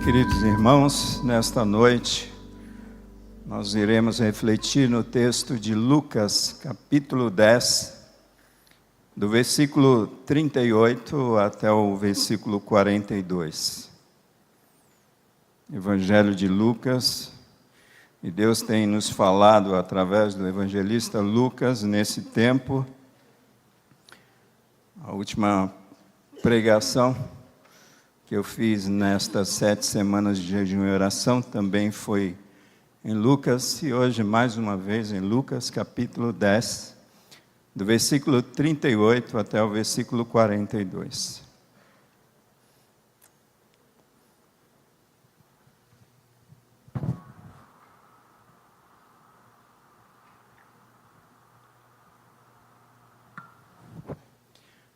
Queridos irmãos, nesta noite nós iremos refletir no texto de Lucas, capítulo 10, do versículo 38 até o versículo 42. Evangelho de Lucas, e Deus tem nos falado através do evangelista Lucas nesse tempo. A última pregação que eu fiz nestas 7 semanas de jejum e oração também foi em Lucas, e hoje mais uma vez em Lucas capítulo 10, do versículo 38 até o versículo 42.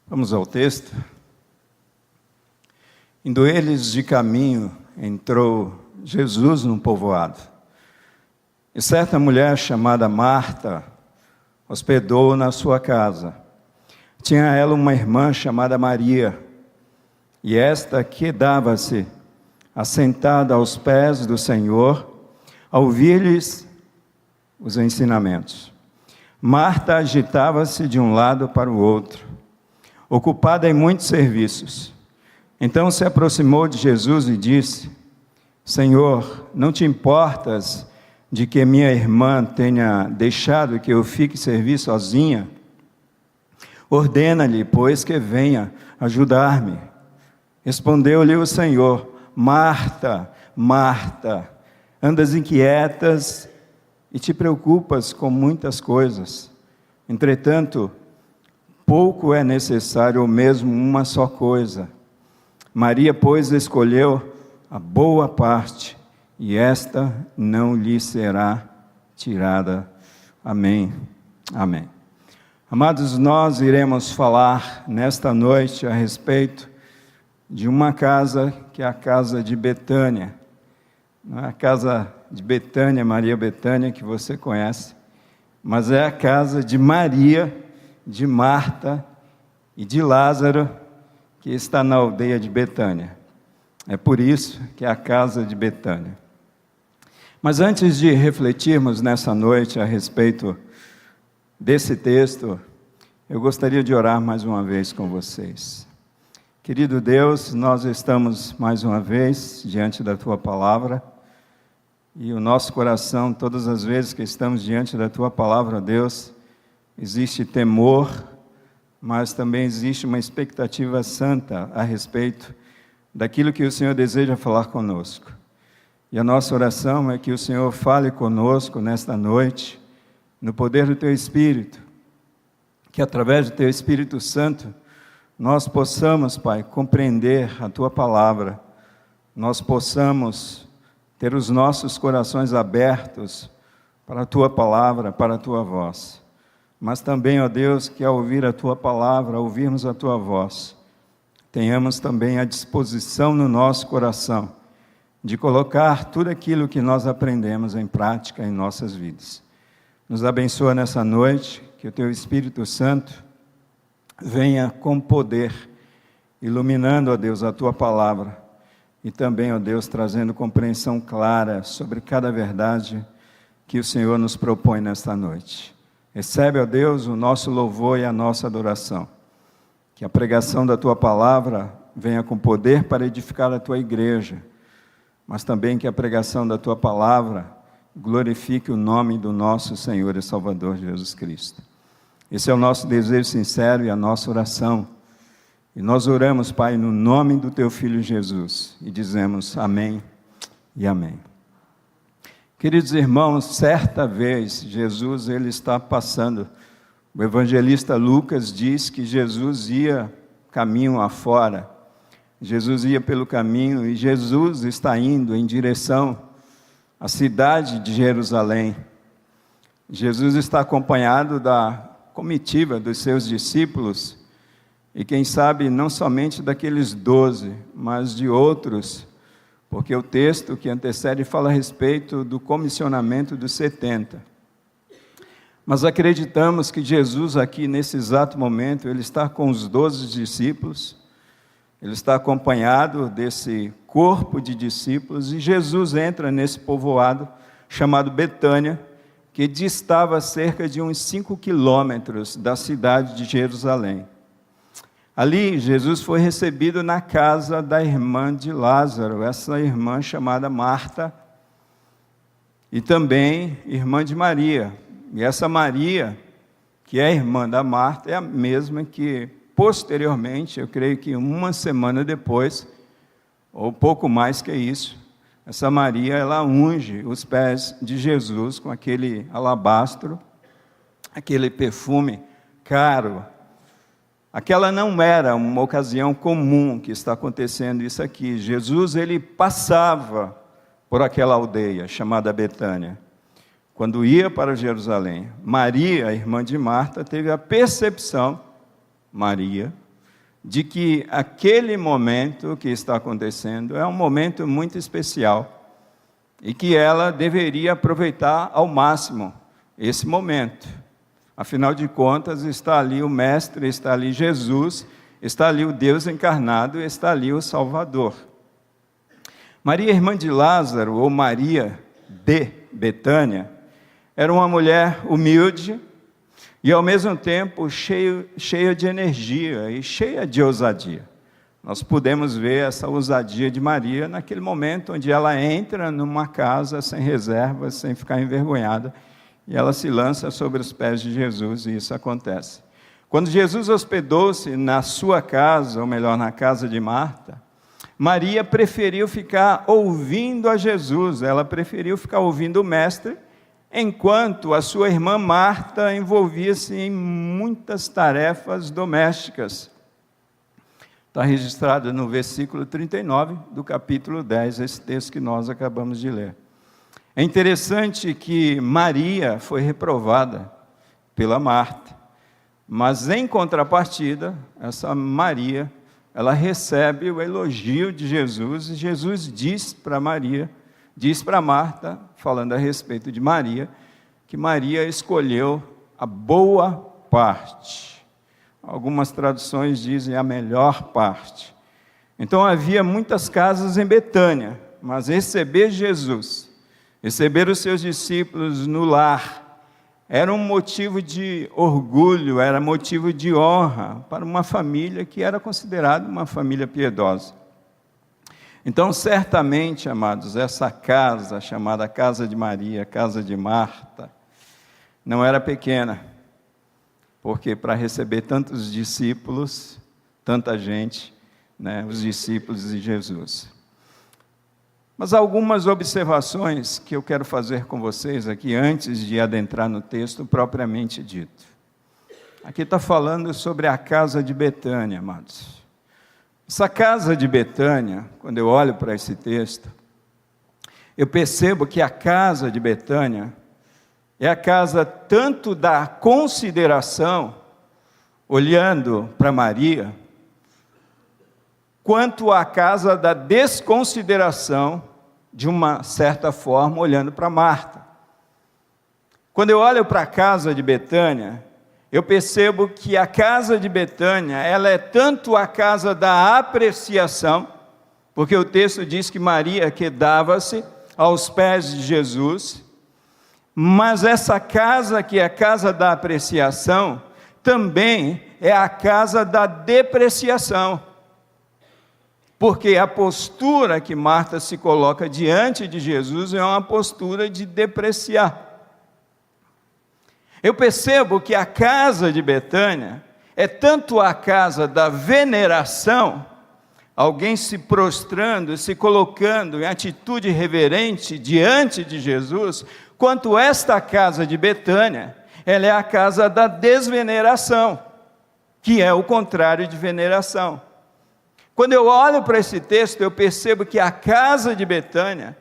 Vamos ao texto. Indo eles de caminho, entrou Jesus num povoado. E certa mulher chamada Marta hospedou-o na sua casa. Tinha ela uma irmã chamada Maria, e esta quedava-se assentada aos pés do Senhor, a ouvir-lhes os ensinamentos. Marta agitava-se de um lado para o outro, ocupada em muitos serviços. Então se aproximou de Jesus e disse: Senhor, não te importas de que minha irmã tenha deixado que eu fique servir sozinha? Ordena-lhe, pois, que venha ajudar-me. Respondeu-lhe o Senhor: Marta, Marta, andas inquietas e te preocupas com muitas coisas. Entretanto, pouco é necessário, ou mesmo uma só coisa. Maria, pois, escolheu a boa parte, e esta não lhe será tirada. Amém. Amém. Amados, nós iremos falar nesta noite a respeito de uma casa que é a casa de Betânia. Não é a casa de Betânia, Maria Betânia, que você conhece, mas é a casa de Maria, de Marta e de Lázaro, que está na aldeia de Betânia. É por isso que é a casa de Betânia. Mas antes de refletirmos nessa noite a respeito desse texto, eu gostaria de orar mais uma vez com vocês. Querido Deus, nós estamos mais uma vez diante da Tua Palavra, e o nosso coração, todas as vezes que estamos diante da Tua Palavra, Deus, existe temor, mas também existe uma expectativa santa a respeito daquilo que o Senhor deseja falar conosco. E a nossa oração é que o Senhor fale conosco nesta noite, no poder do Teu Espírito, que através do Teu Espírito Santo, nós possamos, Pai, compreender a Tua Palavra, nós possamos ter os nossos corações abertos para a Tua Palavra, para a Tua voz. Mas também, ó Deus, que ao ouvir a Tua Palavra, ao ouvirmos a Tua voz, tenhamos também a disposição no nosso coração de colocar tudo aquilo que nós aprendemos em prática em nossas vidas. Nos abençoa nessa noite, que o Teu Espírito Santo venha com poder, iluminando, ó Deus, a Tua Palavra, e também, ó Deus, trazendo compreensão clara sobre cada verdade que o Senhor nos propõe nesta noite. Recebe, ó Deus, o nosso louvor e a nossa adoração. Que a pregação da Tua Palavra venha com poder para edificar a Tua igreja, mas também que a pregação da Tua Palavra glorifique o nome do nosso Senhor e Salvador Jesus Cristo. Esse é o nosso desejo sincero e a nossa oração. E nós oramos, Pai, no nome do Teu Filho Jesus, e dizemos amém e amém. Queridos irmãos, certa vez Jesus ele está passando, o evangelista Lucas diz que Jesus ia caminho afora, Jesus ia pelo caminho e Jesus está indo em direção à cidade de Jerusalém. Jesus está acompanhado da comitiva dos seus discípulos e quem sabe não somente daqueles 12, mas de outros, porque o texto que antecede fala a respeito do comissionamento dos 70. Mas acreditamos que Jesus aqui, nesse exato momento, ele está com os 12 discípulos, Ele está acompanhado desse corpo de discípulos, e Jesus entra nesse povoado chamado Betânia, que distava cerca de uns 5 quilômetros da cidade de Jerusalém. Ali, Jesus foi recebido na casa da irmã de Lázaro, essa irmã chamada Marta, e também irmã de Maria. E essa Maria, que é irmã da Marta, é a mesma que, posteriormente, eu creio que uma semana depois, ou pouco mais que isso, essa Maria, ela unge os pés de Jesus com aquele alabastro, aquele perfume caro. Aquela não era uma ocasião comum que está acontecendo isso aqui. Jesus, ele passava por aquela aldeia chamada Betânia, quando ia para Jerusalém. Maria, a irmã de Marta, teve a percepção, Maria, de que aquele momento que está acontecendo é um momento muito especial e que ela deveria aproveitar ao máximo esse momento. Afinal de contas, está ali o Mestre, está ali Jesus, está ali o Deus encarnado, está ali o Salvador. Maria, irmã de Lázaro, ou Maria de Betânia, era uma mulher humilde e, ao mesmo tempo, cheia de energia e cheia de ousadia. Nós podemos ver essa ousadia de Maria naquele momento onde ela entra numa casa sem reservas, sem ficar envergonhada, e ela se lança sobre os pés de Jesus, e isso acontece. Quando Jesus hospedou-se na sua casa, ou melhor, na casa de Marta, Maria preferiu ficar ouvindo a Jesus, ela preferiu ficar ouvindo o Mestre, enquanto a sua irmã Marta envolvia-se em muitas tarefas domésticas. Está registrado no versículo 39 do capítulo 10, esse texto que nós acabamos de ler. É interessante que Maria foi reprovada pela Marta, mas em contrapartida, essa Maria, ela recebe o elogio de Jesus, e Jesus diz para Marta, falando a respeito de Maria, que Maria escolheu a boa parte. Algumas traduções dizem a melhor parte. Então havia muitas casas em Betânia, mas receber Jesus, receber os seus discípulos no lar, era um motivo de orgulho, era motivo de honra para uma família que era considerada uma família piedosa. Então, certamente, amados, essa casa, chamada Casa de Maria, Casa de Marta, não era pequena, porque para receber tantos discípulos, tanta gente, né, os discípulos de Jesus. Mas algumas observações que eu quero fazer com vocês aqui, antes de adentrar no texto propriamente dito. Aqui está falando sobre a casa de Betânia, amados. Essa casa de Betânia, quando eu olho para esse texto, eu percebo que a casa de Betânia é a casa tanto da consideração, olhando para Maria, quanto a casa da desconsideração, de uma certa forma, olhando para Marta. Quando eu olho para a casa de Betânia, eu percebo que a casa de Betânia, ela é tanto a casa da apreciação, porque o texto diz que Maria quedava-se aos pés de Jesus, mas essa casa que é a casa da apreciação, também é a casa da depreciação. Porque a postura que Marta se coloca diante de Jesus é uma postura de depreciar. Eu percebo que a casa de Betânia é tanto a casa da veneração, alguém se prostrando, se colocando em atitude reverente diante de Jesus, quanto esta casa de Betânia, ela é a casa da desveneração, que é o contrário de veneração. Quando eu olho para esse texto, eu percebo que a casa de Betânia,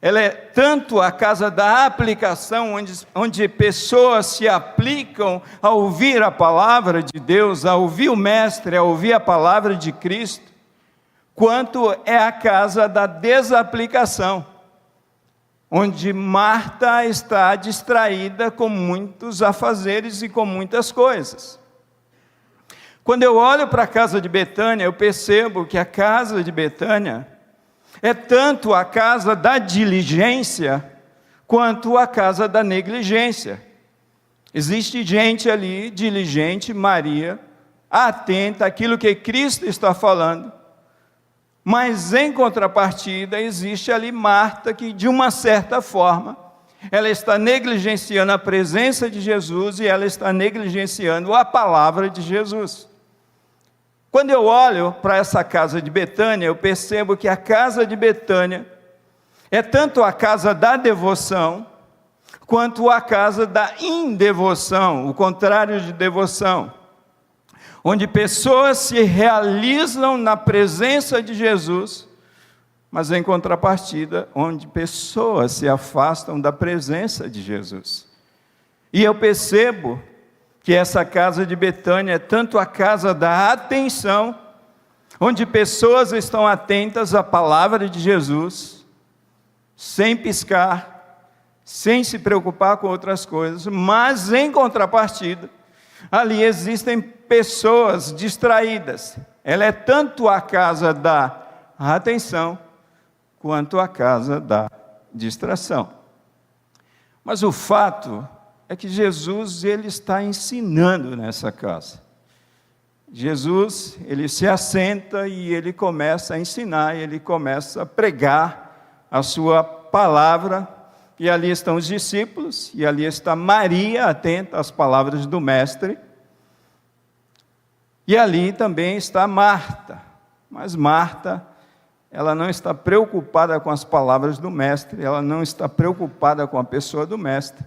ela é tanto a casa da aplicação, onde pessoas se aplicam a ouvir a palavra de Deus, a ouvir o Mestre, a ouvir a palavra de Cristo, quanto é a casa da desaplicação, onde Marta está distraída com muitos afazeres e com muitas coisas. Quando eu olho para a casa de Betânia, eu percebo que a casa de Betânia é tanto a casa da diligência, quanto a casa da negligência. Existe gente ali, diligente, Maria, atenta àquilo que Cristo está falando, mas em contrapartida existe ali Marta, que de uma certa forma, ela está negligenciando a presença de Jesus e ela está negligenciando a palavra de Jesus. Quando eu olho para essa casa de Betânia, eu percebo que a casa de Betânia é tanto a casa da devoção, quanto a casa da indevoção, o contrário de devoção, onde pessoas se realizam na presença de Jesus, mas em contrapartida, onde pessoas se afastam da presença de Jesus. E eu percebo que essa casa de Betânia é tanto a casa da atenção, onde pessoas estão atentas à palavra de Jesus, sem piscar, sem se preocupar com outras coisas, mas em contrapartida, ali existem pessoas distraídas. Ela é tanto a casa da atenção, quanto a casa da distração. Mas o fato é que Jesus, ele está ensinando nessa casa. Jesus, ele se assenta e ele começa a ensinar, ele começa a pregar a sua palavra, e ali estão os discípulos, e ali está Maria, atenta às palavras do Mestre, e ali também está Marta, mas Marta, ela não está preocupada com as palavras do Mestre, ela não está preocupada com a pessoa do Mestre,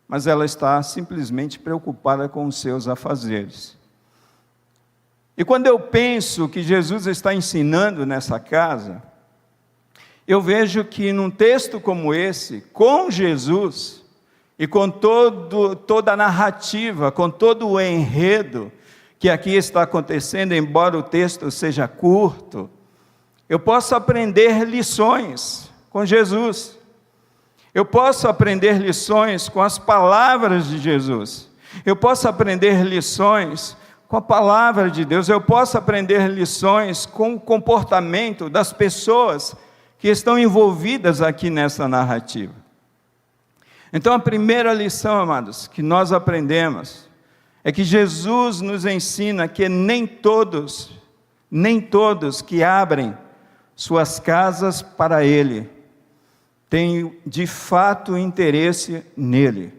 mas ela está simplesmente preocupada com os seus afazeres. E quando eu penso que Jesus está ensinando nessa casa, eu vejo que num texto como esse, com Jesus, e com toda a narrativa, com todo o enredo que aqui está acontecendo, embora o texto seja curto, eu posso aprender lições com Jesus. Eu posso aprender lições com as palavras de Jesus. Eu posso aprender lições com a palavra de Deus. Eu posso aprender lições com o comportamento das pessoas que estão envolvidas aqui nessa narrativa. Então, a primeira lição, amados, que nós aprendemos, é que Jesus nos ensina que nem todos que abrem suas casas para Ele, têm de fato interesse nele.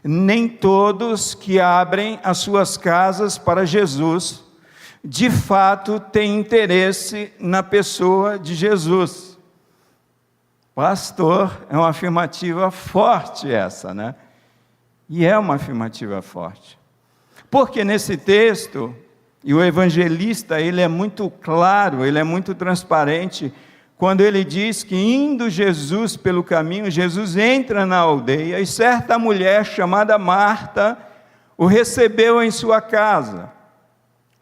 Nem todos que abrem as suas casas para Jesus, de fato têm interesse na pessoa de Jesus. Pastor, é uma afirmativa forte essa, né? E é uma afirmativa forte. Porque nesse texto, e o evangelista, ele é muito claro, ele é muito transparente, quando ele diz que indo Jesus pelo caminho, Jesus entra na aldeia, e certa mulher chamada Marta o recebeu em sua casa.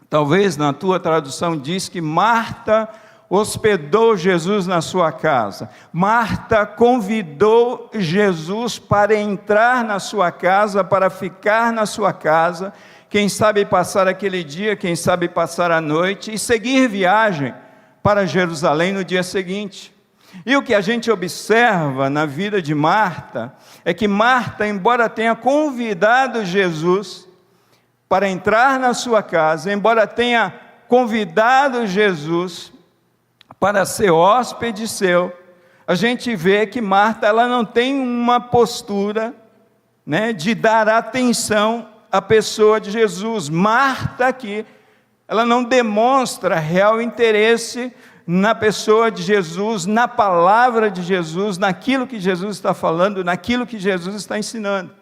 Talvez na tua tradução diz que Marta hospedou Jesus na sua casa. Marta convidou Jesus para entrar na sua casa, para ficar na sua casa, quem sabe passar aquele dia, quem sabe passar a noite, e seguir viagem para Jerusalém no dia seguinte. E o que a gente observa na vida de Marta, é que Marta, embora tenha convidado Jesus para entrar na sua casa, embora tenha convidado Jesus para ser hóspede seu, a gente vê que Marta, ela não tem uma postura, né, de dar atenção à pessoa de Jesus. Marta aqui, ela não demonstra real interesse na pessoa de Jesus, na palavra de Jesus, naquilo que Jesus está falando, naquilo que Jesus está ensinando.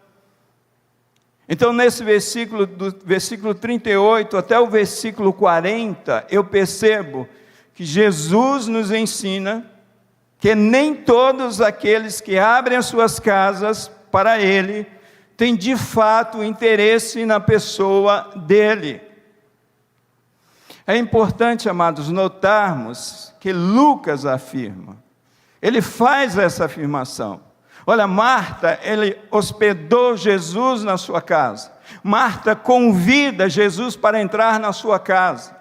Então, nesse versículo, do versículo 38 até o versículo 40, eu percebo que Jesus nos ensina que nem todos aqueles que abrem as suas casas para Ele, têm de fato interesse na pessoa dEle. É importante, amados, notarmos que Lucas afirma, ele faz essa afirmação. Olha, Marta, ele hospedou Jesus na sua casa. Marta convida Jesus para entrar na sua casa.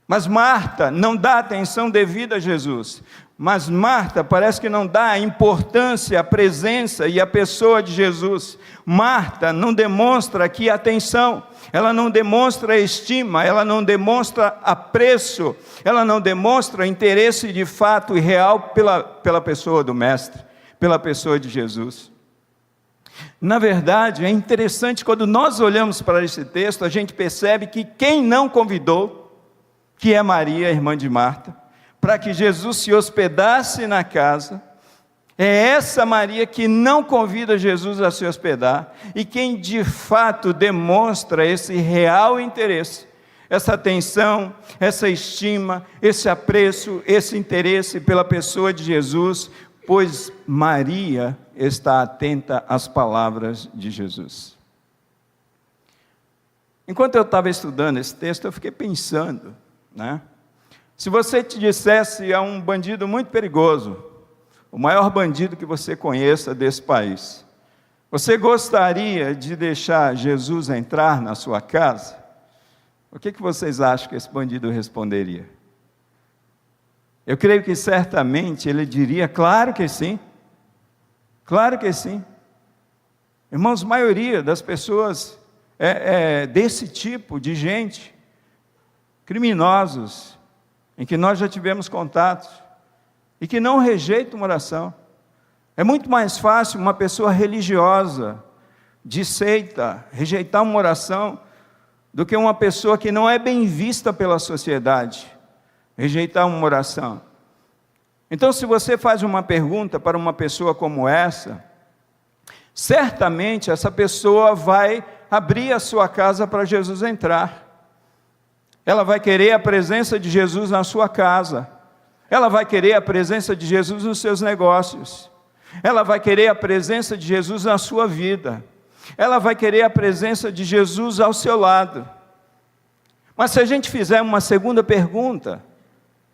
Mas Marta não dá atenção devida a Jesus. Mas Marta parece que não dá a importância, a presença e a pessoa de Jesus. Marta não demonstra aqui atenção, ela não demonstra estima, ela não demonstra apreço, ela não demonstra interesse de fato e real pela pessoa do Mestre, pela pessoa de Jesus. Na verdade, é interessante, quando nós olhamos para esse texto, a gente percebe que quem não convidou, que é Maria, irmã de Marta, para que Jesus se hospedasse na casa, é essa Maria que não convida Jesus a se hospedar, e quem de fato demonstra esse real interesse, essa atenção, essa estima, esse apreço, esse interesse pela pessoa de Jesus, pois Maria está atenta às palavras de Jesus. Enquanto eu estava estudando esse texto, eu fiquei pensando, se você te dissesse a um bandido muito perigoso, o maior bandido que você conheça desse país, você gostaria de deixar Jesus entrar na sua casa? O que vocês acham que esse bandido responderia? Eu creio que certamente ele diria, claro que sim, claro que sim. Irmãos, a maioria das pessoas desse tipo de gente, criminosos, em que nós já tivemos contatos, e que não rejeitam uma oração. É muito mais fácil uma pessoa religiosa, de seita, rejeitar uma oração, do que uma pessoa que não é bem vista pela sociedade, rejeitar uma oração. Então, se você faz uma pergunta para uma pessoa como essa, certamente essa pessoa vai abrir a sua casa para Jesus entrar. Ela vai querer a presença de Jesus na sua casa. Ela vai querer a presença de Jesus nos seus negócios. Ela vai querer a presença de Jesus na sua vida. Ela vai querer a presença de Jesus ao seu lado. Mas se a gente fizer uma segunda pergunta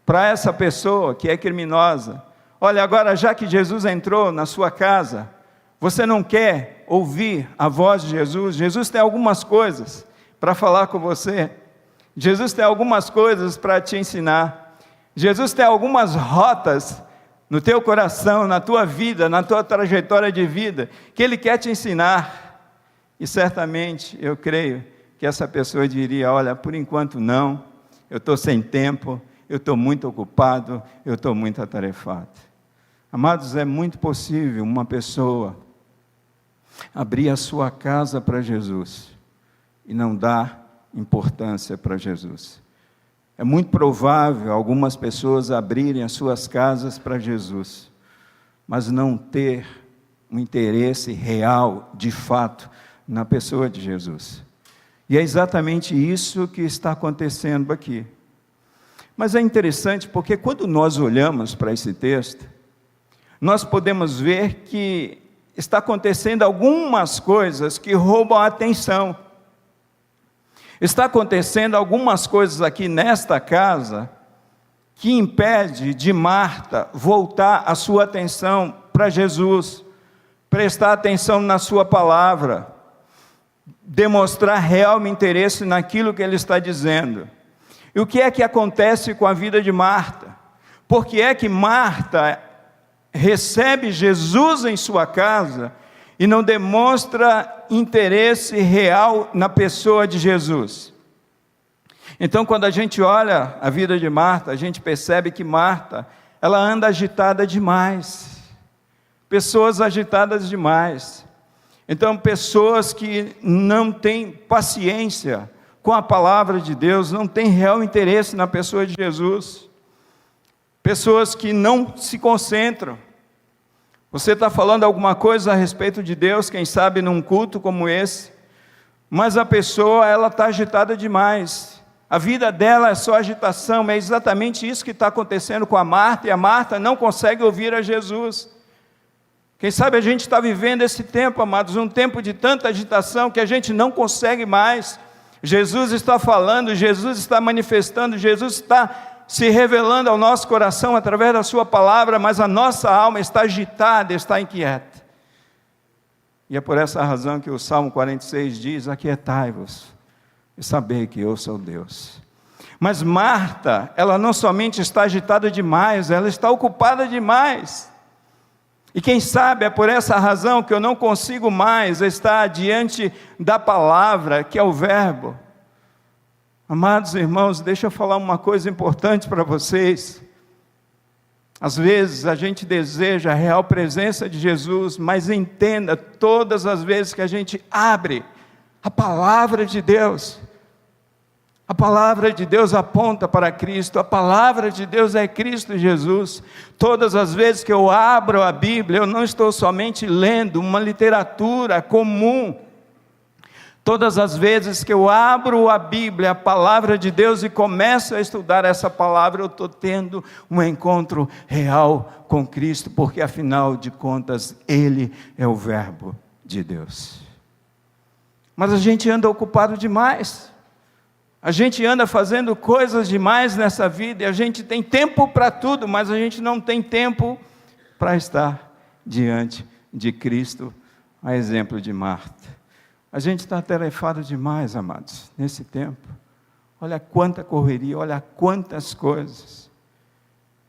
para essa pessoa que é criminosa, olha, agora já que Jesus entrou na sua casa, você não quer ouvir a voz de Jesus? Jesus tem algumas coisas para falar com você. Jesus tem algumas coisas para te ensinar. Jesus tem algumas rotas no teu coração, na tua vida, na tua trajetória de vida, que Ele quer te ensinar. E certamente, eu creio que essa pessoa diria, olha, por enquanto não, eu estou sem tempo, eu estou muito ocupado, eu estou muito atarefado. Amados, é muito possível uma pessoa abrir a sua casa para Jesus e não dar importância para Jesus. É muito provável algumas pessoas abrirem as suas casas para Jesus, mas não ter um interesse real, de fato, na pessoa de Jesus. E é exatamente isso que está acontecendo aqui. Mas é interessante porque quando nós olhamos para esse texto, nós podemos ver que está acontecendo algumas coisas que roubam a atenção. Está acontecendo algumas coisas aqui nesta casa que impede de Marta voltar a sua atenção para Jesus, prestar atenção na sua palavra, demonstrar real interesse naquilo que ele está dizendo. E o que é que acontece com a vida de Marta? Por que é que Marta recebe Jesus em sua casa e não demonstra interesse real na pessoa de Jesus? Então, quando a gente olha a vida de Marta, a gente percebe que Marta, ela anda agitada demais. Pessoas agitadas demais. Então, pessoas que não têm paciência com a palavra de Deus, não têm real interesse na pessoa de Jesus. Pessoas que não se concentram. Você está falando alguma coisa a respeito de Deus, quem sabe num culto como esse, mas a pessoa, ela está agitada demais. A vida dela é só agitação, é exatamente isso que está acontecendo com a Marta, e a Marta não consegue ouvir a Jesus. Quem sabe a gente está vivendo esse tempo, amados, um tempo de tanta agitação que a gente não consegue mais. Jesus está falando, Jesus está manifestando, Jesus está se revelando ao nosso coração através da sua palavra, mas a nossa alma está agitada, está inquieta. E é por essa razão que o Salmo 46 diz: aquietai-vos e sabei que eu sou Deus. Mas Marta, ela não somente está agitada demais, ela está ocupada demais. E quem sabe é por essa razão que eu não consigo mais estar diante da palavra, que é o verbo. Amados irmãos, deixa eu falar uma coisa importante para vocês. Às vezes a gente deseja a real presença de Jesus, mas entenda, todas as vezes que a gente abre a palavra de Deus, a palavra de Deus aponta para Cristo, a palavra de Deus é Cristo Jesus. Todas as vezes que eu abro a Bíblia, eu não estou somente lendo uma literatura comum. Todas as vezes que eu abro a Bíblia, a palavra de Deus, e começo a estudar essa palavra, eu estou tendo um encontro real com Cristo, porque afinal de contas, Ele é o verbo de Deus. Mas a gente anda ocupado demais. A gente anda fazendo coisas demais nessa vida, e a gente tem tempo para tudo, mas a gente não tem tempo para estar diante de Cristo, a exemplo de Marta. A gente está atarefado demais, amados, nesse tempo. Olha quanta correria, olha quantas coisas.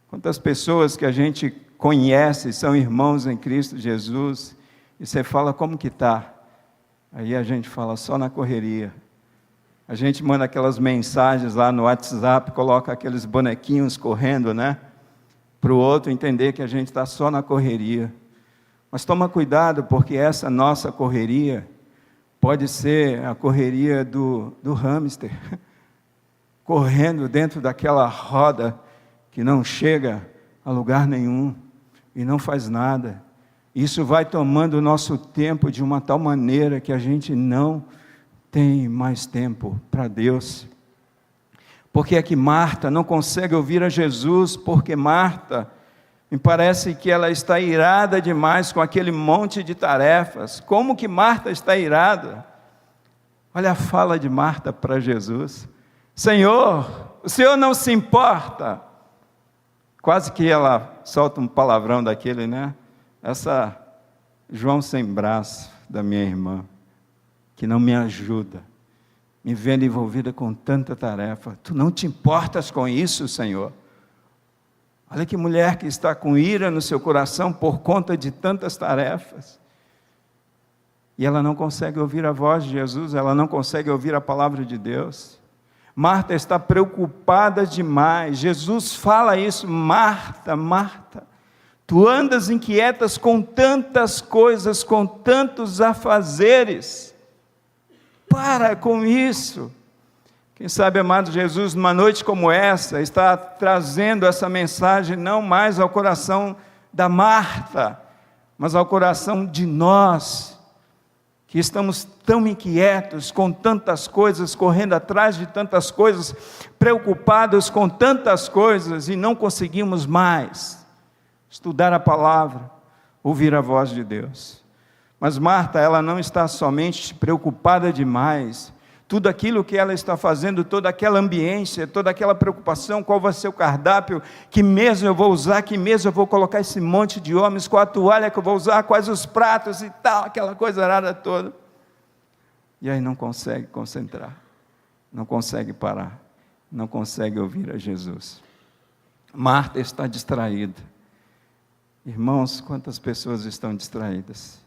Quantas pessoas que a gente conhece, são irmãos em Cristo Jesus, e você fala, como que está? Aí a gente fala, só na correria. A gente manda aquelas mensagens lá no WhatsApp, coloca aqueles bonequinhos correndo, né? Para o outro entender que a gente está só na correria. Mas toma cuidado, porque essa nossa correria pode ser a correria do hamster, correndo dentro daquela roda que não chega a lugar nenhum e não faz nada. Isso vai tomando o nosso tempo de uma tal maneira que a gente não tem mais tempo para Deus. Porque é que Marta não consegue ouvir a Jesus, porque Marta, me parece que ela está irada demais com aquele monte de tarefas. Como que Marta está irada? Olha a fala de Marta para Jesus: Senhor, o Senhor não se importa. Quase que ela solta um palavrão daquele, né? Essa João sem braço da minha irmã, que não me ajuda, me vendo envolvida com tanta tarefa. Tu não te importas com isso, Senhor? Olha que mulher que está com ira no seu coração por conta de tantas tarefas. E ela não consegue ouvir a voz de Jesus, ela não consegue ouvir a palavra de Deus. Marta está preocupada demais. Jesus fala isso: Marta, Marta, tu andas inquietas com tantas coisas, com tantos afazeres. Para com isso. Quem sabe, amado Jesus, numa noite como essa, está trazendo essa mensagem não mais ao coração da Marta, mas ao coração de nós, que estamos tão inquietos com tantas coisas, correndo atrás de tantas coisas, preocupados com tantas coisas, e não conseguimos mais estudar a palavra, ouvir a voz de Deus. Mas Marta, ela não está somente preocupada demais. Tudo aquilo que ela está fazendo, toda aquela ambiência, toda aquela preocupação, qual vai ser o cardápio, que mesa eu vou usar, que mesa eu vou colocar esse monte de homens, qual a toalha que eu vou usar, quais os pratos e tal, aquela coisa arada toda. E aí não consegue concentrar, não consegue parar, não consegue ouvir a Jesus. Marta está distraída. Irmãos, quantas pessoas estão distraídas?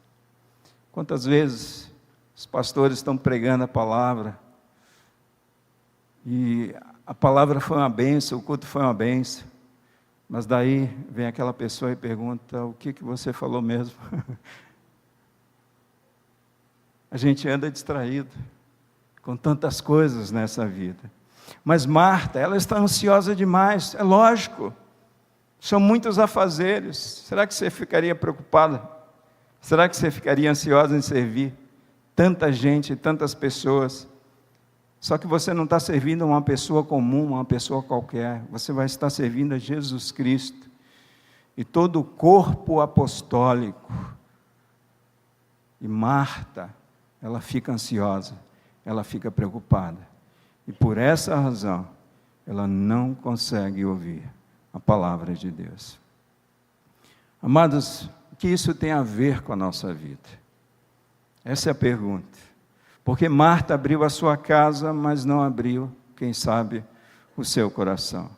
Quantas vezes os pastores estão pregando a palavra, e a palavra foi uma bênção, o culto foi uma bênção, mas daí vem aquela pessoa e pergunta: o que você falou mesmo? A gente anda distraído com tantas coisas nessa vida. Mas Marta, ela está ansiosa demais, é lógico, são muitos afazeres. Será que você ficaria preocupada? Será que você ficaria ansiosa em servir tanta gente, tantas pessoas? Só que você não está servindo a uma pessoa comum, uma pessoa qualquer. Você vai estar servindo a Jesus Cristo e todo o corpo apostólico. E Marta, ela fica ansiosa, ela fica preocupada. E por essa razão, ela não consegue ouvir a palavra de Deus. Amados, o que isso tem a ver com a nossa vida? Essa é a pergunta. Porque Marta abriu a sua casa, mas não abriu, quem sabe, o seu coração.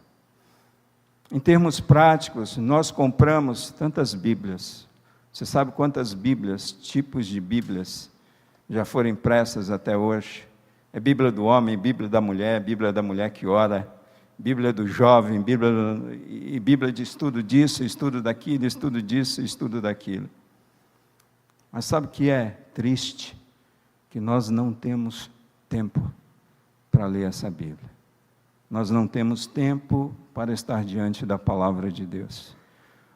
Em termos práticos, nós compramos tantas Bíblias. Você sabe quantas Bíblias, tipos de Bíblias, já foram impressas até hoje? É Bíblia do homem, Bíblia da mulher que ora, Bíblia do jovem, Bíblia de estudo disso, estudo daquilo, estudo disso, estudo daquilo. Mas sabe o que é triste? Que nós não temos tempo para ler essa Bíblia. Nós não temos tempo para estar diante da palavra de Deus.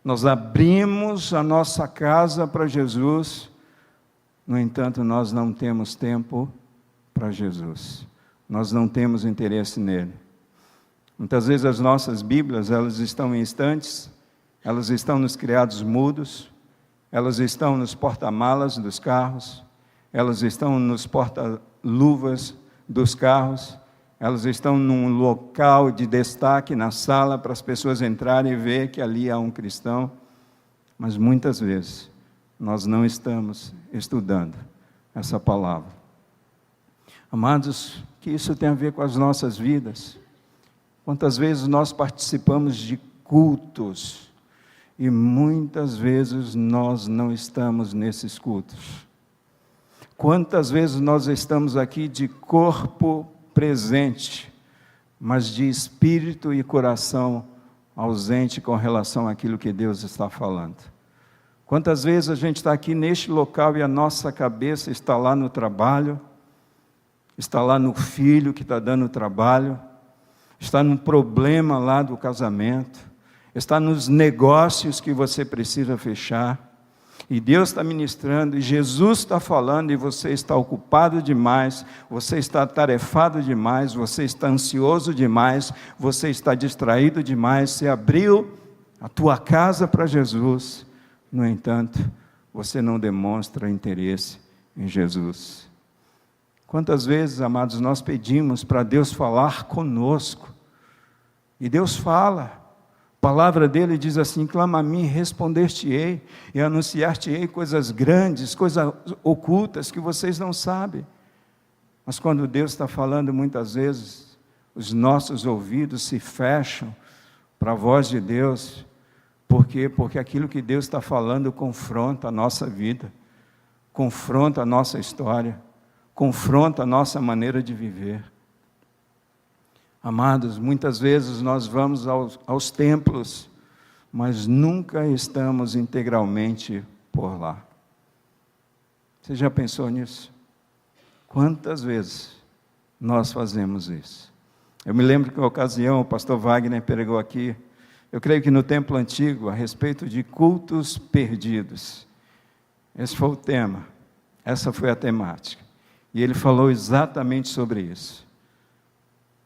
Nós abrimos a nossa casa para Jesus, no entanto, nós não temos tempo para Jesus. Nós não temos interesse nele. Muitas vezes as nossas Bíblias, elas estão em estantes, elas estão nos criados mudos, elas estão nos porta-malas dos carros, elas estão nos porta-luvas dos carros, elas estão num local de destaque na sala para as pessoas entrarem e ver que ali há um cristão, mas muitas vezes nós não estamos estudando essa palavra. Amados, que isso tem a ver com as nossas vidas. Quantas vezes nós participamos de cultos e muitas vezes nós não estamos nesses cultos. Quantas vezes nós estamos aqui de corpo presente, mas de espírito e coração ausente com relação àquilo que Deus está falando. Quantas vezes a gente está aqui neste local e a nossa cabeça está lá no trabalho, está lá no filho que está dando trabalho, está no problema lá do casamento, está nos negócios que você precisa fechar, e Deus está ministrando, e Jesus está falando, e você está ocupado demais, você está atarefado demais, você está ansioso demais, você está distraído demais, você abriu a tua casa para Jesus, no entanto, você não demonstra interesse em Jesus. Quantas vezes, amados, nós pedimos para Deus falar conosco, e Deus fala. A palavra dele diz assim: clama a mim, responder-te-ei, e anunciar-te-ei coisas grandes, coisas ocultas que vocês não sabem. Mas quando Deus está falando, muitas vezes, os nossos ouvidos se fecham para a voz de Deus. Por quê? Porque aquilo que Deus está falando confronta a nossa vida, confronta a nossa história, confronta a nossa maneira de viver. Amados, muitas vezes nós vamos aos templos, mas nunca estamos integralmente por lá. Você já pensou nisso? Quantas vezes nós fazemos isso? Eu me lembro que uma ocasião o pastor Wagner pregou aqui, eu creio que no templo antigo, a respeito de cultos perdidos. Esse foi o tema, essa foi a temática. E ele falou exatamente sobre isso.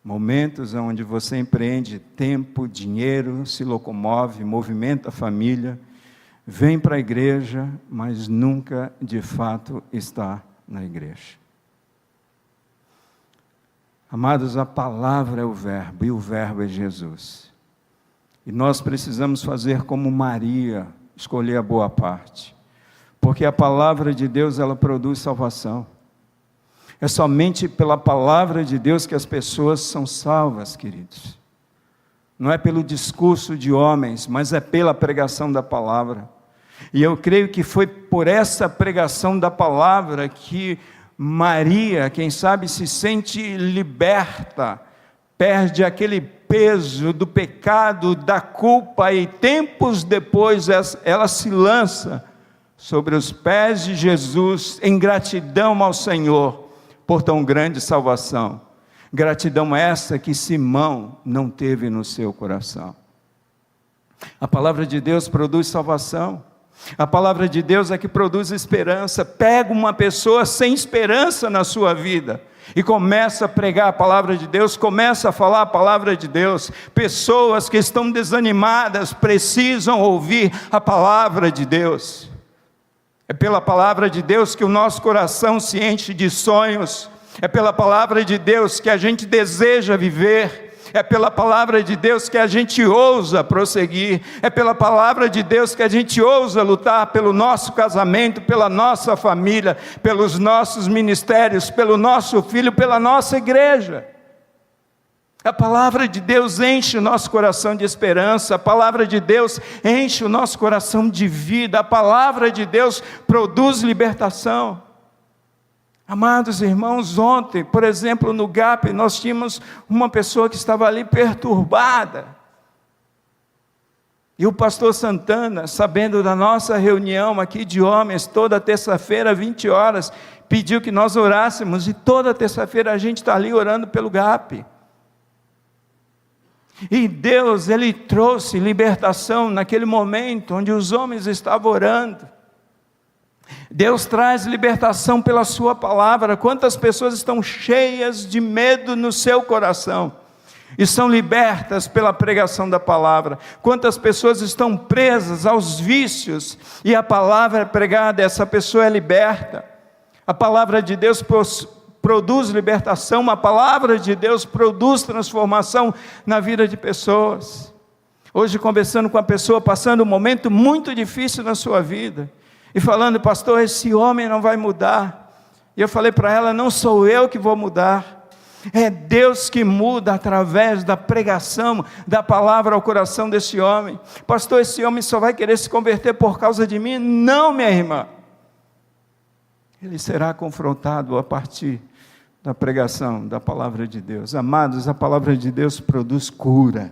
Momentos onde você empreende tempo, dinheiro, se locomove, movimenta a família, vem para a igreja, mas nunca de fato está na igreja. Amados, a palavra é o verbo, e o verbo é Jesus. E nós precisamos fazer como Maria, escolher a boa parte. Porque a palavra de Deus, ela produz salvação. É somente pela palavra de Deus que as pessoas são salvas, queridos. Não é pelo discurso de homens, mas é pela pregação da palavra. E eu creio que foi por essa pregação da palavra que Maria, quem sabe, se sente liberta, perde aquele peso do pecado, da culpa, e tempos depois ela se lança sobre os pés de Jesus em gratidão ao Senhor por tão grande salvação. Gratidão essa que Simão não teve no seu coração. A palavra de Deus produz salvação. A palavra de Deus é que produz esperança. Pega uma pessoa sem esperança na sua vida e começa a pregar a palavra de Deus, começa a falar a palavra de Deus. Pessoas que estão desanimadas precisam ouvir a palavra de Deus. É pela palavra de Deus que o nosso coração se enche de sonhos. É pela palavra de Deus que a gente deseja viver. é pela palavra de Deus que a gente ousa prosseguir, é pela palavra de Deus que a gente ousa lutar pelo nosso casamento, pela nossa família, pelos nossos ministérios, pelo nosso filho, pela nossa igreja. A palavra de Deus enche o nosso coração de esperança, a palavra de Deus enche o nosso coração de vida, a palavra de Deus produz libertação. Amados irmãos, ontem, por exemplo, no GAP, nós tínhamos uma pessoa que estava ali perturbada. E o pastor Santana, sabendo da nossa reunião aqui de homens, toda terça-feira, 20 horas, pediu que nós orássemos, e toda terça-feira a gente está ali orando pelo GAP. E Deus, Ele trouxe libertação naquele momento onde os homens estavam orando. Deus traz libertação pela sua palavra. Quantas pessoas estão cheias de medo no seu coração e são libertas pela pregação da palavra? Quantas pessoas estão presas aos vícios e a palavra é pregada, essa pessoa é liberta. A palavra de Deus produz libertação, a palavra de Deus produz transformação na vida de pessoas. Hoje, conversando com a pessoa, passando um momento muito difícil na sua vida, e falando: pastor, esse homem não vai mudar. E eu falei para ela: não sou eu que vou mudar, é Deus que muda através da pregação da palavra ao coração desse homem. Pastor, esse homem só vai querer se converter por causa de mim? Não, minha irmã. Ele será confrontado a partir da pregação da palavra de Deus. Amados, a palavra de Deus produz cura.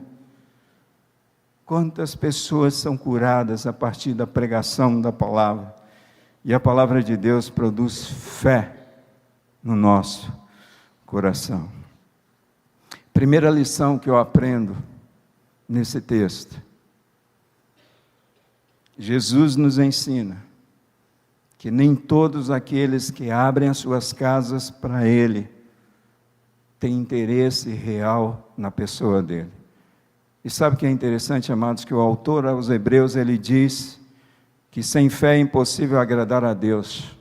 Quantas pessoas são curadas a partir da pregação da palavra? E a palavra de Deus produz fé no nosso coração. Primeira lição que eu aprendo nesse texto: Jesus nos ensina que nem todos aqueles que abrem as suas casas para Ele têm interesse real na pessoa dele. E sabe o que é interessante, amados? Que o autor aos Hebreus, ele diz que sem fé é impossível agradar a Deus,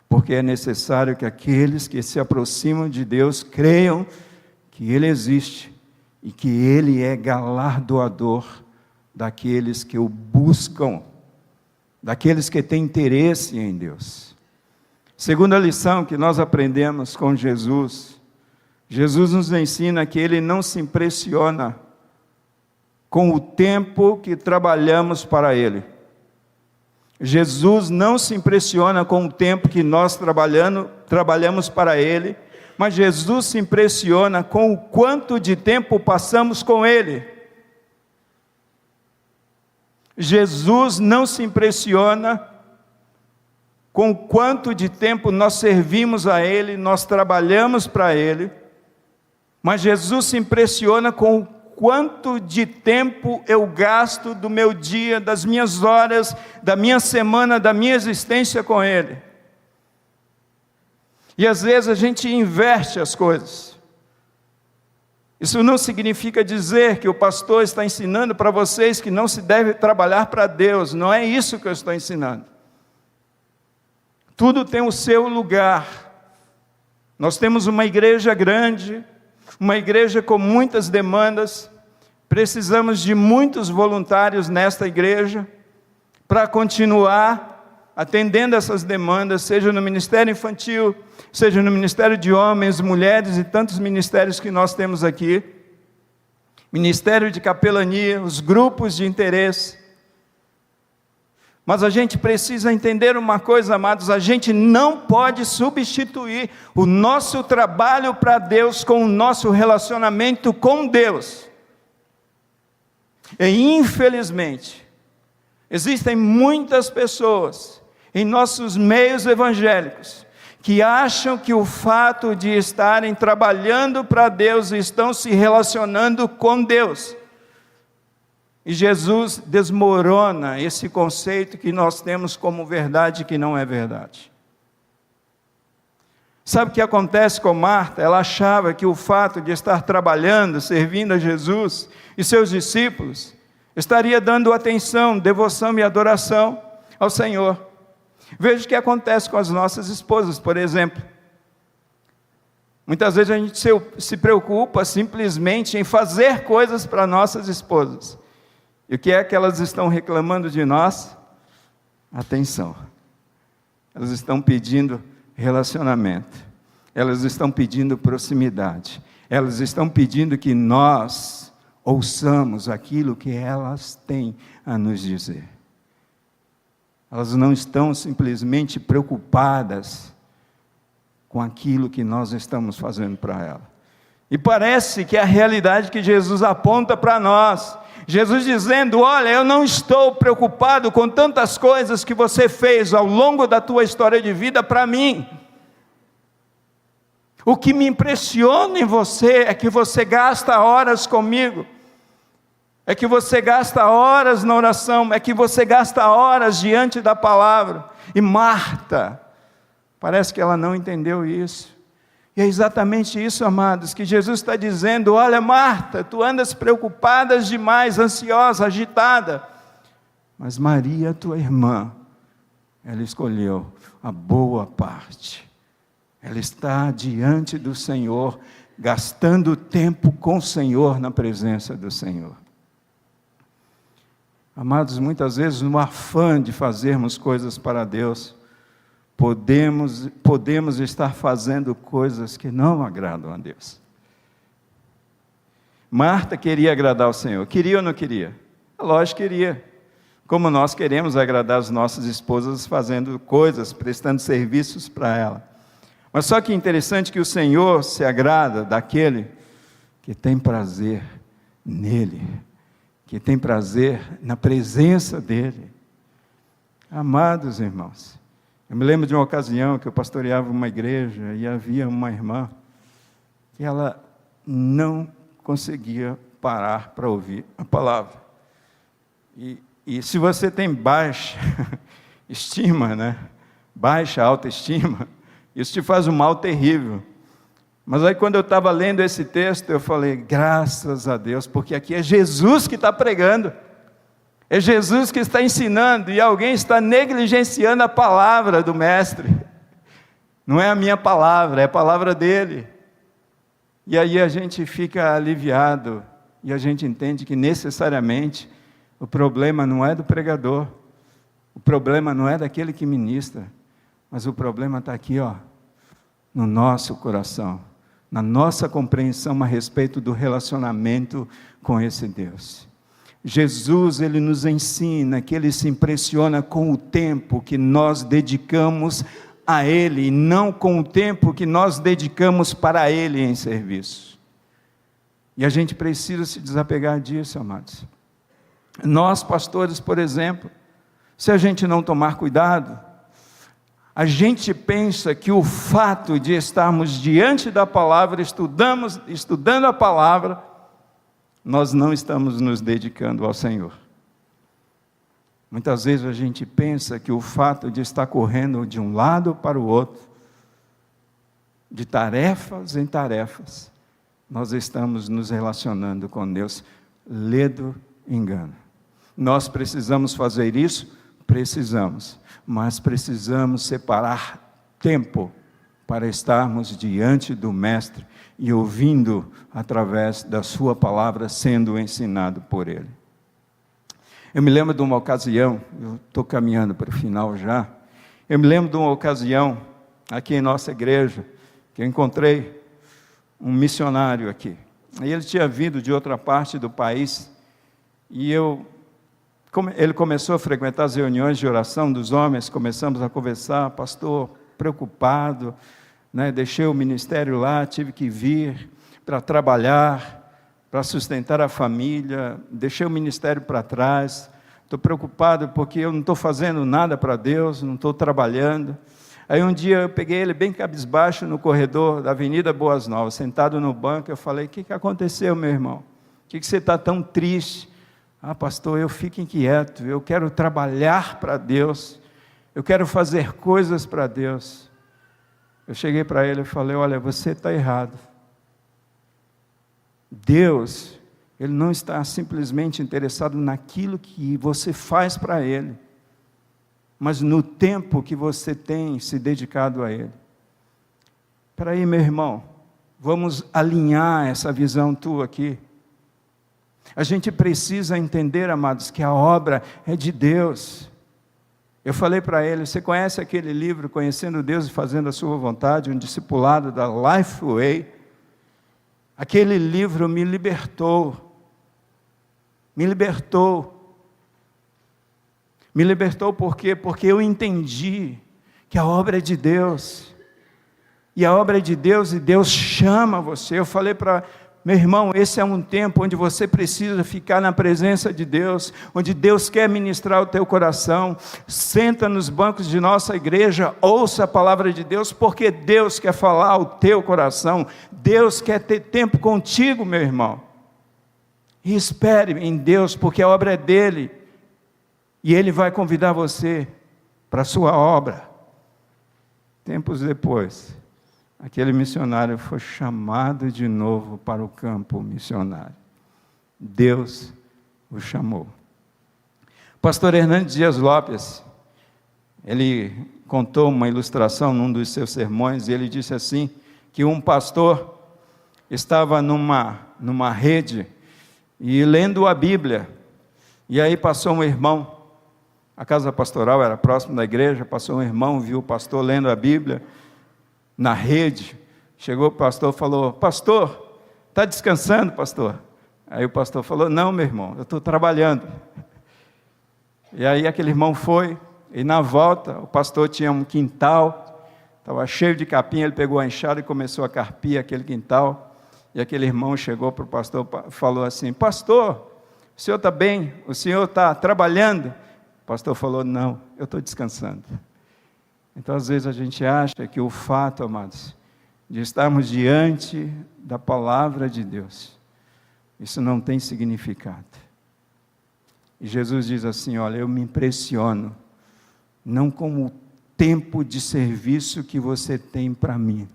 porque é necessário que aqueles que se aproximam de Deus creiam que Ele existe e que Ele é galardoador daqueles que o buscam, daqueles que têm interesse em Deus. Segunda lição que nós aprendemos com Jesus: Jesus nos ensina que Ele não se impressiona com o tempo que trabalhamos para Ele. Jesus não se impressiona com o tempo que nós trabalhamos para Ele, mas Jesus se impressiona com o quanto de tempo passamos com Ele. Jesus não se impressiona com o quanto de tempo nós servimos a Ele, nós trabalhamos para Ele, mas Jesus se impressiona com o quanto de tempo eu gasto do meu dia, das minhas horas, da minha semana, da minha existência com Ele. E às vezes a gente inverte as coisas. Isso não significa dizer que o pastor está ensinando para vocês que não se deve trabalhar para Deus. Não é isso que eu estou ensinando. Tudo tem o seu lugar. Nós temos uma igreja grande, uma igreja com muitas demandas. Precisamos de muitos voluntários nesta igreja para continuar atendendo essas demandas, seja no ministério infantil, seja no ministério de homens, mulheres e tantos ministérios que nós temos aqui, ministério de capelania, os grupos de interesse. Mas a gente precisa entender uma coisa, amados: a gente não pode substituir o nosso trabalho para Deus com o nosso relacionamento com Deus. E infelizmente, existem muitas pessoas em nossos meios evangélicos que acham que o fato de estarem trabalhando para Deus estão se relacionando com Deus. E Jesus desmorona esse conceito que nós temos como verdade, que não é verdade. Sabe o que acontece com Marta? Ela achava que o fato de estar trabalhando, servindo a Jesus e seus discípulos, estaria dando atenção, devoção e adoração ao Senhor. Veja o que acontece com as nossas esposas, por exemplo. Muitas vezes a gente se preocupa simplesmente em fazer coisas para nossas esposas. E o que é que elas estão reclamando de nós? Atenção. Elas estão pedindo relacionamento. Elas estão pedindo proximidade. Elas estão pedindo que nós ouçamos aquilo que elas têm a nos dizer. Elas não estão simplesmente preocupadas com aquilo que nós estamos fazendo para ela. E parece que é a realidade que Jesus aponta para nós. Jesus dizendo: olha, eu não estou preocupado com tantas coisas que você fez ao longo da tua história de vida para mim. O que me impressiona em você é que você gasta horas comigo, é que você gasta horas na oração, é que você gasta horas diante da palavra. E Marta, parece que ela não entendeu isso. E é exatamente isso, amados, que Jesus está dizendo: olha, Marta, tu andas preocupada demais, ansiosa, agitada. Mas Maria, tua irmã, ela escolheu a boa parte. Ela está diante do Senhor, gastando tempo com o Senhor, na presença do Senhor. Amados, muitas vezes no afã de fazermos coisas para Deus, podemos estar fazendo coisas que não agradam a Deus. Marta queria agradar ao Senhor. Queria ou não queria? Lógico que queria. Como nós queremos agradar as nossas esposas fazendo coisas, prestando serviços para ela. Mas só que é interessante que o Senhor se agrada daquele que tem prazer nele, que tem prazer na presença dele. Amados irmãos, eu me lembro de uma ocasião que eu pastoreava uma igreja e havia uma irmã que ela não conseguia parar para ouvir a palavra. E se você tem baixa estima, né? Baixa autoestima, isso te faz um mal terrível. Mas aí quando eu estava lendo esse texto, eu falei: graças a Deus, porque aqui é Jesus que está pregando. É Jesus que está ensinando, e alguém está negligenciando a palavra do mestre. Não é a minha palavra, é a palavra dele. E aí a gente fica aliviado, e a gente entende que necessariamente o problema não é do pregador, o problema não é daquele que ministra, mas o problema está aqui, no nosso coração, na nossa compreensão a respeito do relacionamento com esse Deus. Jesus, ele nos ensina que ele se impressiona com o tempo que nós dedicamos a ele, e não com o tempo que nós dedicamos para ele em serviço. E a gente precisa se desapegar disso, amados. Nós, pastores, por exemplo, se a gente não tomar cuidado, a gente pensa que o fato de estarmos diante da palavra, estudando a palavra, nós não estamos nos dedicando ao Senhor. Muitas vezes a gente pensa que o fato de estar correndo de um lado para o outro, de tarefas em tarefas, nós estamos nos relacionando com Deus. Ledo engano. Nós precisamos fazer isso? Precisamos, mas precisamos separar tempo para estarmos diante do Mestre e ouvindo através da sua palavra, sendo ensinado por ele. Eu me lembro de uma ocasião, eu estou caminhando para o final já, eu me lembro de uma ocasião, aqui em nossa igreja, que eu encontrei um missionário aqui, e ele tinha vindo de outra parte do país, e ele começou a frequentar as reuniões de oração dos homens, começamos a conversar, pastor, preocupado, deixei o ministério lá, tive que vir para trabalhar, para sustentar a família, deixei o ministério para trás, estou preocupado porque eu não estou fazendo nada para Deus, não estou trabalhando. Aí um dia eu peguei ele bem cabisbaixo no corredor da Avenida Boas Novas, sentado no banco, eu falei: o que aconteceu, meu irmão? Por que você está tão triste? Pastor, eu fico inquieto, eu quero trabalhar para Deus, eu quero fazer coisas para Deus. Eu cheguei para ele e falei: olha, você está errado. Deus, ele não está simplesmente interessado naquilo que você faz para ele, mas no tempo que você tem se dedicado a ele. Espera aí, meu irmão, Vamos alinhar essa visão tua aqui. A gente precisa entender, amados, que a obra é de Deus. Eu falei para ele, você conhece aquele livro, Conhecendo Deus e Fazendo a Sua Vontade, um discipulado da Lifeway? Aquele livro me libertou. Me libertou. Me libertou por quê? Porque eu entendi que a obra é de Deus. E a obra é de Deus e Deus chama você. Eu falei para meu irmão, esse é um tempo onde você precisa ficar na presença de Deus, onde Deus quer ministrar o teu coração. Senta nos bancos de nossa igreja, ouça a palavra de Deus, porque Deus quer falar ao teu coração. Deus quer ter tempo contigo, meu irmão. E espere em Deus, porque a obra é dele. E Ele vai convidar você para a sua obra. Tempos depois, aquele missionário foi chamado de novo para o campo missionário. Deus o chamou. Pastor Hernandes Dias Lopes, ele contou uma ilustração num dos seus sermões, e ele disse assim, que um pastor estava numa rede, e lendo a Bíblia, e aí passou um irmão, a casa pastoral era próximo da igreja, passou um irmão, viu o pastor lendo a Bíblia, na rede, chegou o pastor e falou, pastor, está descansando, pastor? Aí o pastor falou, não, meu irmão, eu estou trabalhando. E aí aquele irmão foi, e na volta, o pastor tinha um quintal, estava cheio de capim, ele pegou a enxada e começou a carpir aquele quintal, e aquele irmão chegou para o pastor e falou assim, pastor, o senhor está bem? O senhor está trabalhando? O pastor falou, não, eu estou descansando. Então, às vezes, a gente acha que o fato, amados, de estarmos diante da palavra de Deus, isso não tem significado. E Jesus diz assim, olha, eu me impressiono, não com o tempo de serviço que você tem para mim,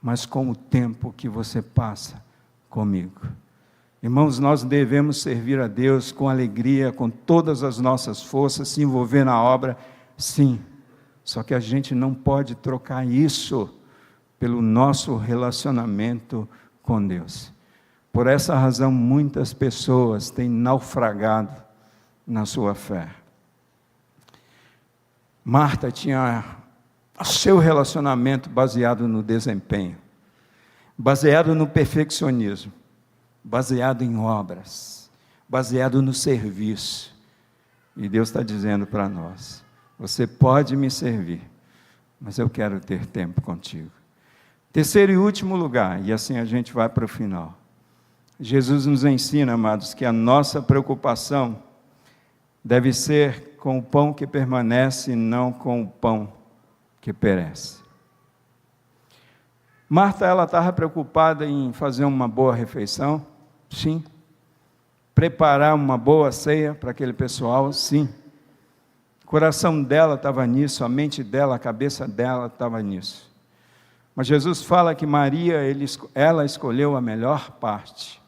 mas com o tempo que você passa comigo. Irmãos, nós devemos servir a Deus com alegria, com todas as nossas forças, se envolver na obra, sim. Só que a gente não pode trocar isso pelo nosso relacionamento com Deus. Por essa razão, muitas pessoas têm naufragado na sua fé. Marta tinha o seu relacionamento baseado no desempenho, baseado no perfeccionismo, baseado em obras, baseado no serviço. E Deus está dizendo para nós, você pode me servir, mas eu quero ter tempo contigo. Terceiro e último lugar, e assim a gente vai para o final. Jesus nos ensina, amados, que a nossa preocupação deve ser com o pão que permanece e não com o pão que perece. Marta, ela estava preocupada em fazer uma boa refeição, sim. Preparar uma boa ceia para aquele pessoal, sim. O coração dela estava nisso, a mente dela, a cabeça dela estava nisso. Mas Jesus fala que Maria, ela escolheu a melhor parte.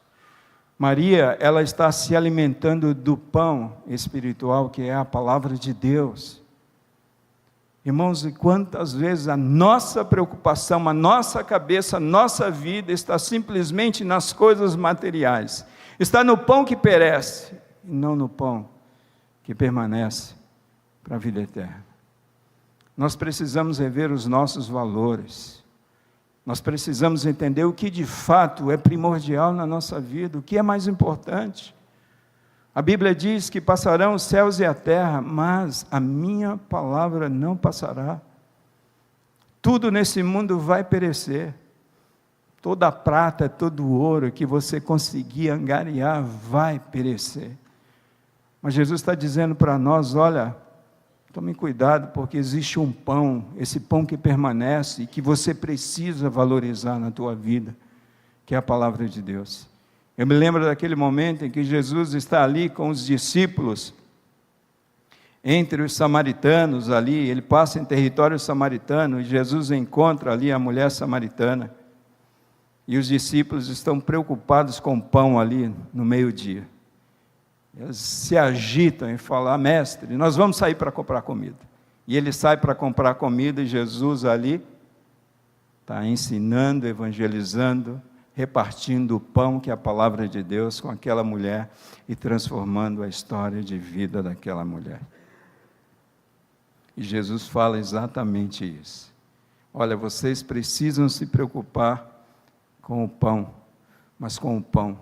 Maria, ela está se alimentando do pão espiritual, que é a palavra de Deus. Irmãos, e quantas vezes a nossa preocupação, a nossa cabeça, a nossa vida está simplesmente nas coisas materiais. Está no pão que perece, e não no pão que permanece para a vida eterna. Nós precisamos rever os nossos valores. Nós precisamos entender o que de fato é primordial na nossa vida, o que é mais importante. A Bíblia diz que passarão os céus e a terra, mas a minha palavra não passará. Tudo nesse mundo vai perecer. Toda a prata, todo o ouro que você conseguir angariar vai perecer. Mas Jesus está dizendo para nós, olha, tome cuidado, porque existe um pão, esse pão que permanece e que você precisa valorizar na tua vida, que é a palavra de Deus. Eu me lembro daquele momento em que Jesus está ali com os discípulos, entre os samaritanos ali, ele passa em território samaritano, e Jesus encontra ali a mulher samaritana, e os discípulos estão preocupados com o pão ali no meio-dia. Eles se agitam e falam, mestre, nós vamos sair para comprar comida. E ele sai para comprar comida, e Jesus ali está ensinando, evangelizando, repartindo o pão que é a palavra de Deus com aquela mulher e transformando a história de vida daquela mulher. E Jesus fala exatamente isso. Olha, vocês precisam se preocupar com o pão, mas com o pão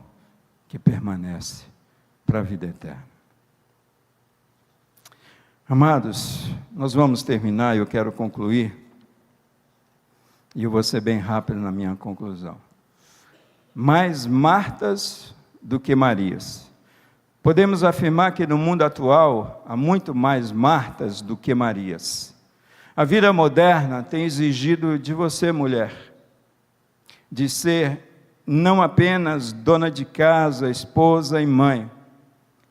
que permanece para a vida eterna. Amados, nós vamos terminar e eu quero concluir, e eu vou ser bem rápido na minha conclusão. Mais Martas do que Marias. Podemos afirmar que no mundo atual há muito mais Martas do que Marias. A vida moderna tem exigido de você, mulher, de ser não apenas dona de casa, esposa e mãe,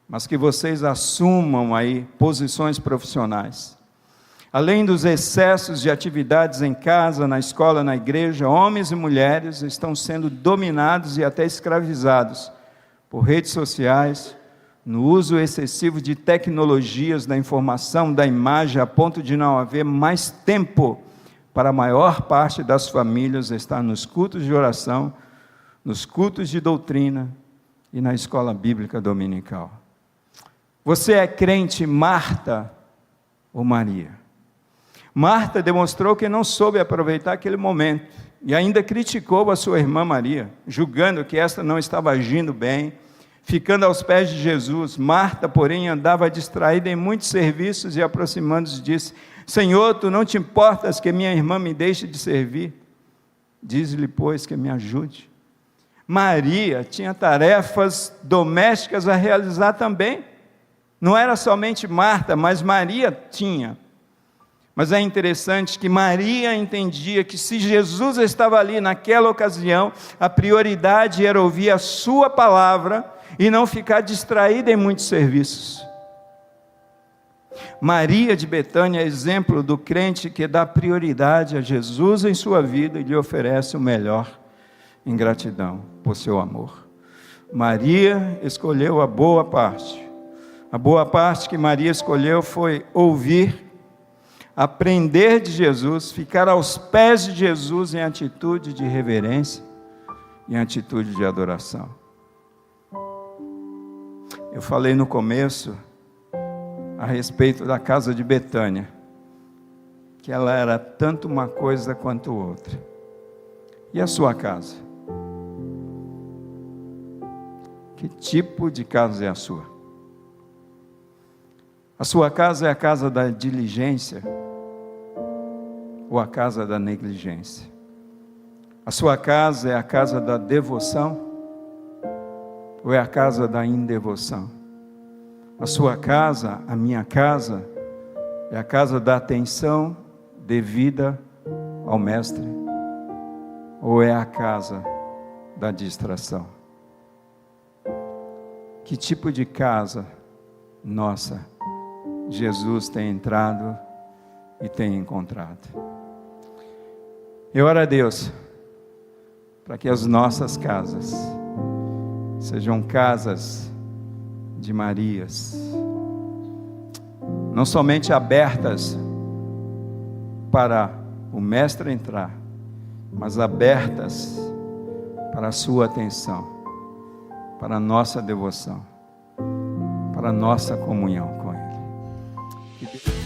mas que vocês assumam aí posições profissionais. Além dos excessos de atividades em casa, na escola, na igreja, homens e mulheres estão sendo dominados e até escravizados por redes sociais, no uso excessivo de tecnologias da informação, da imagem, a ponto de não haver mais tempo para a maior parte das famílias estar nos cultos de oração, nos cultos de doutrina e na escola bíblica dominical. Você é crente Marta ou Maria? Marta demonstrou que não soube aproveitar aquele momento e ainda criticou a sua irmã Maria, julgando que esta não estava agindo bem, ficando aos pés de Jesus. Marta, porém, andava distraída em muitos serviços e aproximando-se disse: Senhor, tu não te importas que minha irmã me deixe de servir? Diz-lhe, pois, que me ajude. Maria tinha tarefas domésticas a realizar também. Não era somente Marta, mas Maria tinha. Mas é interessante que Maria entendia que se Jesus estava ali naquela ocasião, a prioridade era ouvir a sua palavra e não ficar distraída em muitos serviços. Maria de Betânia é exemplo do crente que dá prioridade a Jesus em sua vida e lhe oferece o melhor em gratidão por seu amor. Maria escolheu a boa parte. A boa parte que Maria escolheu foi ouvir, aprender de Jesus, ficar aos pés de Jesus em atitude de reverência, em atitude de adoração. Eu falei no começo a respeito da casa de Betânia, que ela era tanto uma coisa quanto outra. E a sua casa? Que tipo de casa é a sua? A sua casa é a casa da diligência ou a casa da negligência? A sua casa é a casa da devoção ou é a casa da indevoção? A sua casa, a minha casa, é a casa da atenção devida ao mestre ou é a casa da distração? Que tipo de casa nossa Jesus tem entrado e tem encontrado? Eu oro a Deus para que as nossas casas sejam casas de Marias, não somente abertas para o mestre entrar, mas abertas para a sua atenção, para a nossa devoção, para a nossa comunhão com Ele.